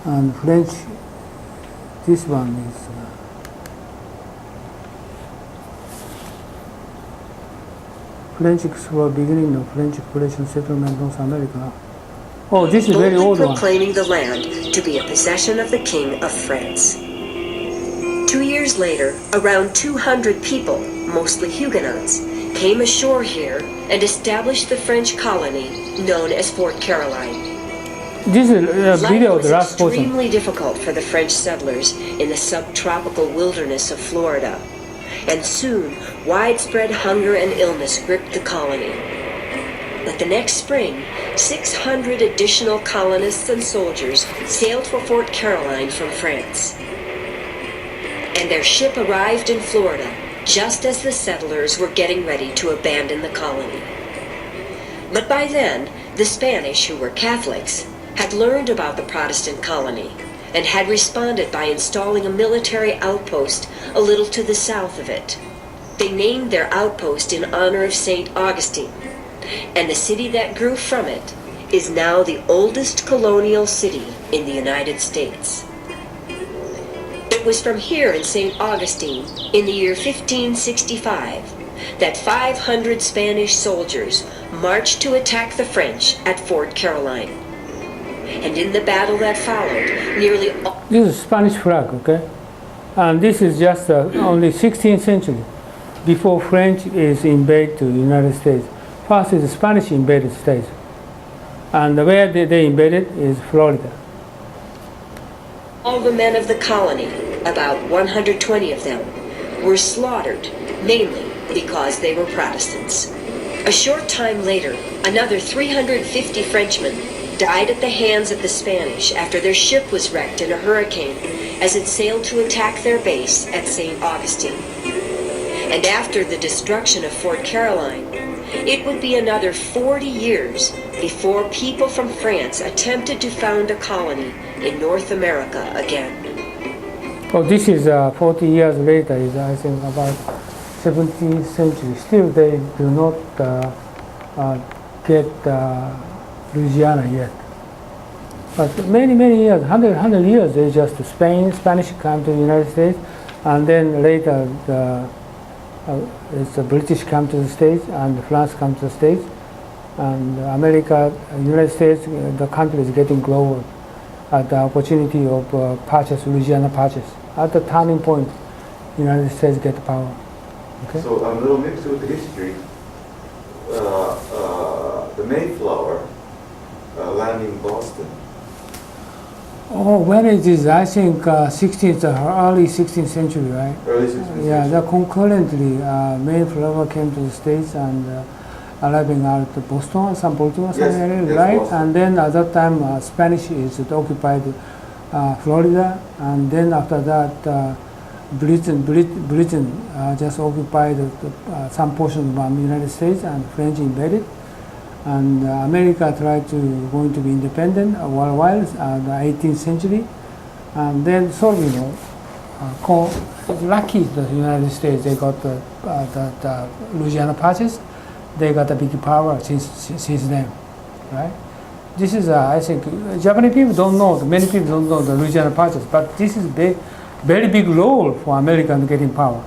And French, this one is French explorer beginning of French exploration settlement North America. Oh, this is very old one. Proclaiming the land to be a possession of the King of France. 2 years later, around 200 people, mostly Huguenots, came ashore here and established the French colony known as Fort Caroline. This is a video of the last Life was portion. extremely difficult for the French settlers in the subtropical wilderness of Florida, and soon widespread hunger and illness gripped the colony. But the next spring, 600 additional colonists and soldiers sailed for Fort Caroline from France. And their ship arrived in Florida just as the settlers were getting ready to abandon the colony. But by then, the Spanish, who were Catholics, had learned about the Protestant colony and had responded by installing a military outpost a little to the south of it. They named their outpost in honor of St. Augustine, and the city that grew from it is now the oldest colonial city in the United States. It was from here in St. Augustine, in the year 1565, that 500 Spanish soldiers marched to attack the French at Fort Caroline. And in the battle that followed, nearly all... This is Spanish flag, okay? And this is just only 16th century, before French is invaded to the United States. First is the Spanish invaded states. And where they invaded is Florida. All the men of the colony, about 120 of them, were slaughtered, mainly because they were Protestants. A short time later, another 350 Frenchmen died at the hands of the Spanish after their ship was wrecked in a hurricane as it sailed to attack their base at St. Augustine. And after the destruction of Fort Caroline, it would be another 40 years before people from France attempted to found a colony in North America again. Oh, this is 40 years later, is I think about 17th century. Still they do not get Louisiana yet. But many years, 100 years, they just Spanish come to the United States, and then later it's the British come to the States, and France come to the States, and America, United States, the country is getting global at the opportunity of purchase, Louisiana purchase. At the turning point, United States get power. Okay? So I'm a little mixed with the history. The Mayflower landing in Boston. Oh, when it is, I think early 16th century, right? Early 16th century. Yeah, that concurrently, Mayflower came to the States and arriving out of Boston, some Baltimore, some area, yes, right? Boston. And then at that time, Spanish is occupied Florida, and then after that, Britain just occupied some portion of the United States, and French invaded. And America tried to going to be independent worldwide in the 18th century, and then lucky the United States, they got the Louisiana Purchase, they got a big power since then, right? This is I think Japanese people don't know, many people don't know the Louisiana Purchase, but this is very big role for Americans getting power.